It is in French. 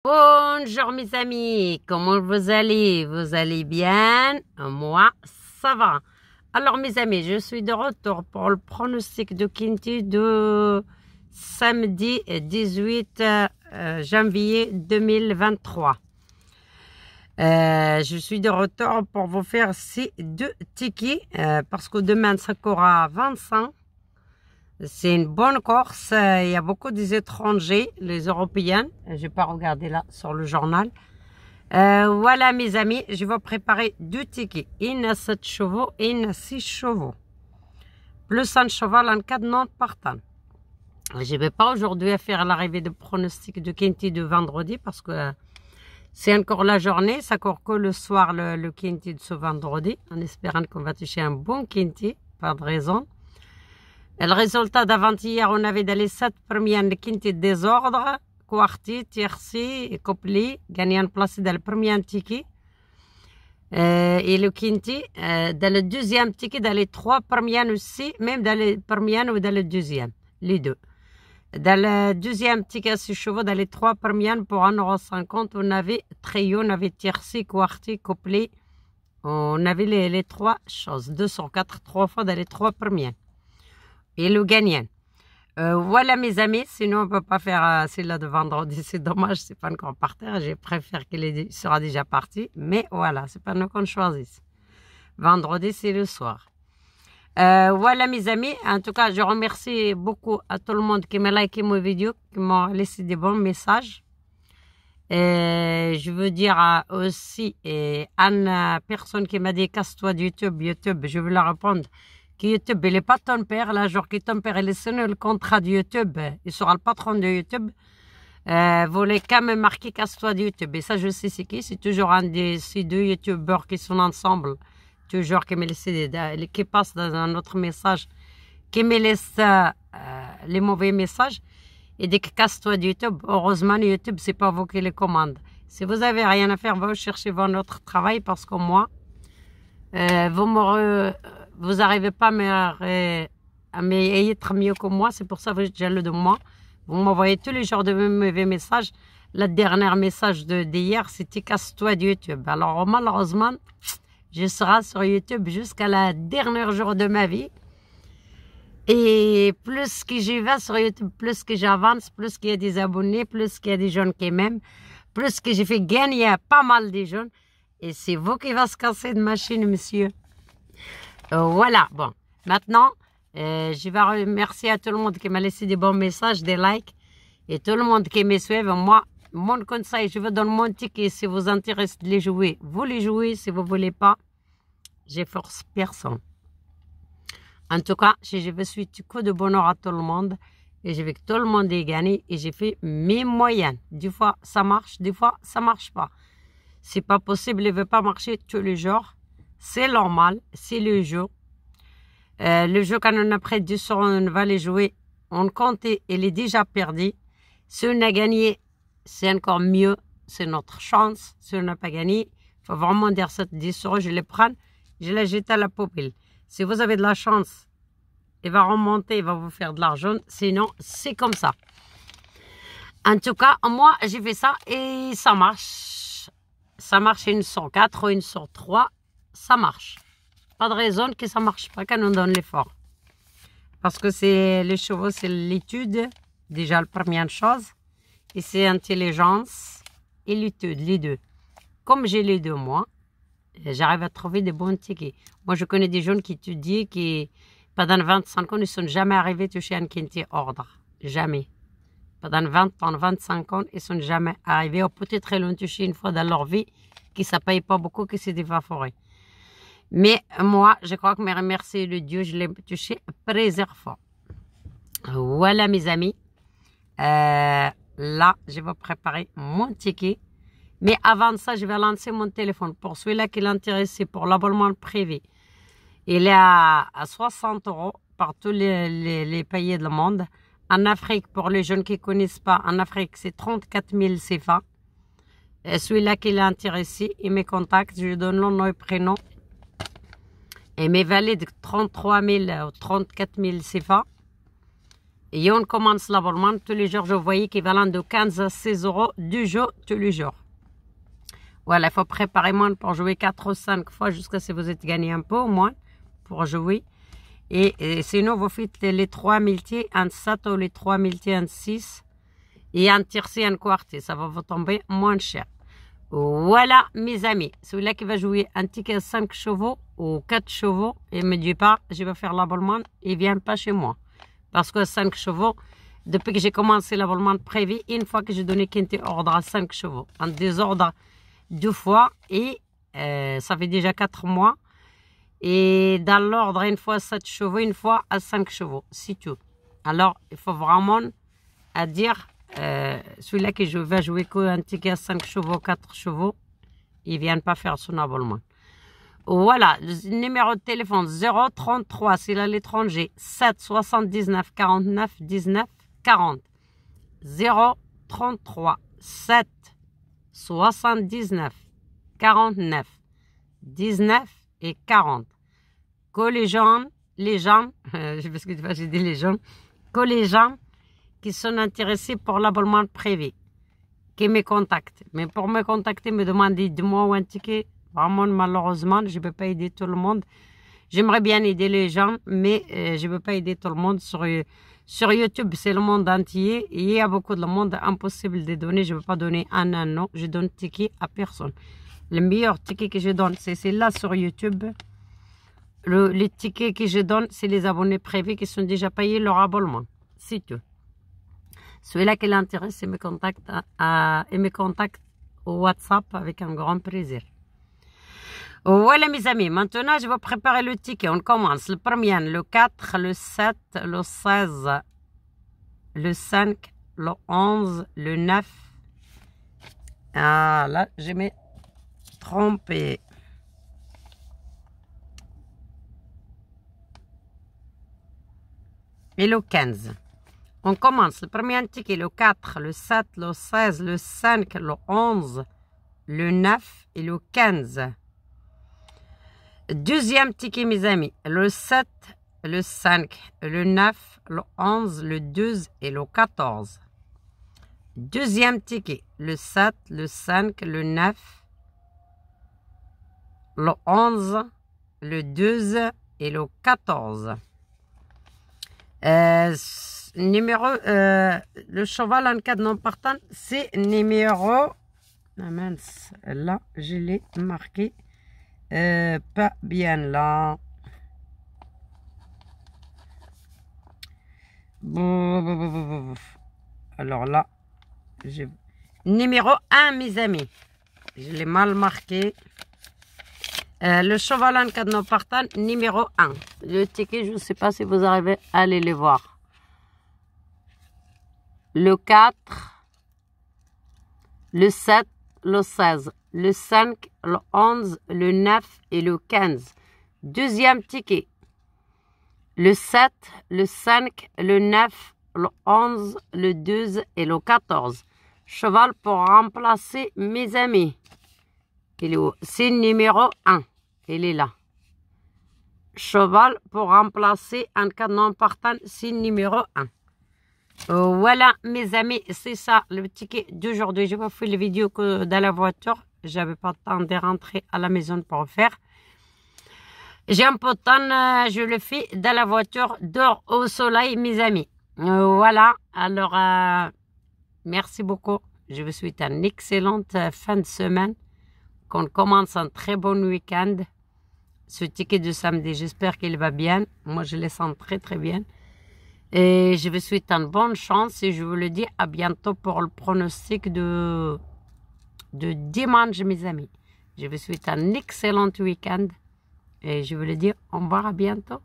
Bonjour mes amis, comment vous allez? Vous allez bien? Moi, ça va. Alors mes amis, je suis de retour pour le pronostic de Kinty de samedi 18 janvier 2023. Je suis de retour pour vous faire ces deux tickets parce que demain ça court à 25. C'est une bonne course. Il y a beaucoup des étrangers, les Européens. Je vais pas regarder là sur le journal. Voilà mes amis, je vais préparer deux tickets. Une à 7 chevaux et une à 6 chevaux. Plus un cheval en cas de non partant. Je ne vais pas aujourd'hui faire l'arrivée de pronostic de Kinty de vendredi parce que c'est encore la journée. Ça court que le soir le Kinty de ce vendredi. En espérant qu'on va toucher un bon Kinty. Pas de raison. Le résultat d'avant-hier, on avait dans les 7 premiers de Kinty de désordre, quartier, tiercé et couplet, gagnant placé dans le premier ticket. Et le Kinty, dans le deuxième ticket, dans les 3 premiers aussi, même dans les premiers ou dans le deuxième, les deux. Dans le deuxième ticket, 6 chevaux, dans les 3 premiers, pour 1,50 €, on avait trio, on avait tiercé, quartier, couplet. On avait les 3 choses, 2 sur 4, 3 fois dans les 3 premiers. Et le gagnant. Voilà mes amis, sinon on ne peut pas faire celle-là de vendredi, c'est dommage, c'est pas encore par terre, je préfère qu'il sera déjà parti, mais voilà, c'est pas nous qu'on choisisse. Vendredi, c'est le soir. Voilà mes amis, en tout cas, je remercie beaucoup à tout le monde qui m'a liké mes vidéos, qui m'ont laissé des bons messages. Je veux dire aussi à une personne qui m'a dit casse-toi de YouTube, je veux la répondre. YouTube, il n'est pas ton père, là, genre que ton père, il est signé le contrat de YouTube, il sera le patron de YouTube, voulait quand même marquer casse-toi de YouTube. Et ça, je sais c'est qui, c'est toujours un de ces deux YouTubeurs qui sont ensemble, toujours qui me laisse qui passe dans un autre message, qui me laisse les mauvais messages, et dit que casse-toi de YouTube. Heureusement, YouTube, c'est pas vous qui les commande. Si vous avez rien à faire, vous cherchez votre travail, parce que moi, vous n'arrivez pas à être mieux que moi, c'est pour ça que vous êtes jaloux de moi. Vous m'envoyez tous les jours de mauvais messages. Le dernier message d'hier, c'était casse-toi de YouTube. Alors malheureusement, je serai sur YouTube jusqu'à la dernière jour de ma vie. Et plus que j'y vais sur YouTube, plus que j'avance, plus qu'il y a des abonnés, plus qu'il y a des jeunes qui m'aiment, plus que j'ai fait gagner pas mal de jeunes. Et c'est vous qui va se casser de machine, monsieur. Voilà, bon. Maintenant, je vais remercier à tout le monde qui m'a laissé des bons messages, des likes. Et tout le monde qui me suit. Moi, mon conseil, je vous donne mon ticket. Si vous intéresse de les jouer, vous les jouez. Si vous ne voulez pas, je force personne. En tout cas, je vous souhaite que de bonheur à tout le monde. Et je veux que tout le monde ait gagné. Et j'ai fait mes moyennes. Des fois, ça marche. Des fois, ça ne marche pas. C'est pas possible, il ne veut pas marcher tous les jours. C'est normal, c'est le jeu. Le jeu, quand on a près de 2 on va les jouer. On compte, il est déjà perdu. Si on a gagné, c'est encore mieux. C'est notre chance. Si on n'a pas gagné, il faut vraiment dire ça, 10 €, je les prends, je les jette à la poubelle. Si vous avez de la chance, il va remonter, il va vous faire de l'argent. Sinon, c'est comme ça. En tout cas, moi, j'ai fait ça et ça marche. Ça marche une sur 4 ou une sur 3. Ça marche. Pas de raison que ça ne marche pas quand on donne l'effort. Parce que c'est les chevaux, c'est l'étude, déjà la première chose. Et c'est l'intelligence et l'étude, les deux. Comme j'ai les deux, moi, j'arrive à trouver des bons tickets. Moi, je connais des jeunes qui étudient, qui, pendant 25 ans, ne sont jamais arrivés à toucher un Kinty ordre. Jamais. Pendant 20 ans, 25 ans, ils ne sont jamais arrivés. Ou peut-être ils l'ont touché une fois dans leur vie, qui ne paye pas beaucoup, qui s'est dévaporé. Mais moi, je crois que me remercier le Dieu, je l'ai touché plusieurs fois. Voilà mes amis. Là, je vais préparer mon ticket. Mais avant ça, je vais lancer mon téléphone. Pour celui-là qui est intéressé pour l'abonnement privé, il est à 60 € par tous les pays du monde. En Afrique, pour les jeunes qui ne connaissent pas, en Afrique, c'est 34 000 CFA. Celui-là qui est intéressé, il me contacte, je lui donne le nom et prénom. Et me valide 33 000 ou 34 000 CFA. Et on commence l'abonnement tous les jours. Je voyais équivalent de 15 à 16 euros du jeu tous les jours. Voilà, il faut préparer moins pour jouer 4 ou 5 fois jusqu'à ce que vous êtes gagné un peu au moins pour jouer. Et sinon, vous faites les 3 multis en 7 ou les 3 multis en 6 et en tiercé en quartier. Ça va vous tomber moins cher. Voilà, mes amis. Celui-là qui va jouer un ticket 5 chevaux ou 4 chevaux et me dit pas, je vais faire l'abonnement, il ne vient pas chez moi. Parce que 5 chevaux, depuis que j'ai commencé l'abonnement prévu, une fois que j'ai donné quinté ordre à 5 chevaux, en désordre 2 fois, et ça fait déjà 4 mois. Et dans l'ordre, une fois 7 chevaux, une fois à 5 chevaux, c'est tout. Alors, il faut vraiment à dire, celui-là que je vais jouer qu'un ticket à 5 chevaux, 4 chevaux, il ne vient pas faire son abonnement. Voilà, le numéro de téléphone 033, c'est à l'étranger, 7 79 49 19 40. 033 7 79 49 19 et 40. Que les gens, je sais que j'ai dit les gens, que les gens qui sont intéressés pour l'abonnement privé, qui me contactent. Mais pour me contacter, me demander de moi ou un ticket, vraiment, malheureusement, je ne peux pas aider tout le monde. J'aimerais bien aider les gens, mais je ne peux pas aider tout le monde. Sur YouTube, c'est le monde entier. Et il y a beaucoup de monde, impossible de donner. Je ne peux pas donner un an, non. Je donne ticket à personne. Le meilleur ticket que je donne, c'est là sur YouTube. Les tickets que je donne, c'est les abonnés privés qui sont déjà payés leur abonnement. C'est tout. Celui-là qui l'intéresse, il me contacte au WhatsApp avec un grand plaisir. Voilà mes amis, maintenant je vais préparer le ticket. On commence le premier, le 4, le 7, le 16, le 5, le 11, le 9. Ah là, je m'ai trompé. Et le 15. On commence le premier ticket, le 4, le 7, le 16, le 5, le 11, le 9 et le 15. Deuxième ticket, mes amis, le 7, le 5, le 9, le 11, le 12 et le 14. Deuxième ticket, le 7, le 5, le 9, le 11, le 12 et le 14. Le cheval en cas de non partant, c'est numéro... Ah mince, là, je l'ai marqué. Pas bien là. Alors là, numéro 1, mes amis. Je l'ai mal marqué. Le cheval en cas de non partant, numéro 1. Le ticket, je ne sais pas si vous arrivez à aller le voir. Le 4, le 7, le 16, le 5, le 11, le 9 et le 15. Deuxième ticket. Le 7, le 5, le 9, le 11, le 12 et le 14. Cheval pour remplacer mes amis. Il est où? C'est numéro 1. Il est là. Cheval pour remplacer en cas de non partant, c'est numéro 1. Voilà mes amis, c'est ça le ticket d'aujourd'hui. Je vais faire la vidéo que dans la voiture. J'avais pas le temps de rentrer à la maison pour le faire. J'ai un peu de temps, je le fais dans la voiture, dehors au soleil, mes amis. Voilà, alors merci beaucoup. Je vous souhaite une excellente fin de semaine. Qu'on commence un très bon week-end. Ce ticket de samedi, j'espère qu'il va bien. Moi, je le sens très très bien. Et je vous souhaite une bonne chance et je vous le dis à bientôt pour le pronostic de dimanche, mes amis. Je vous souhaite un excellent week-end et je vous le dis au revoir, à bientôt.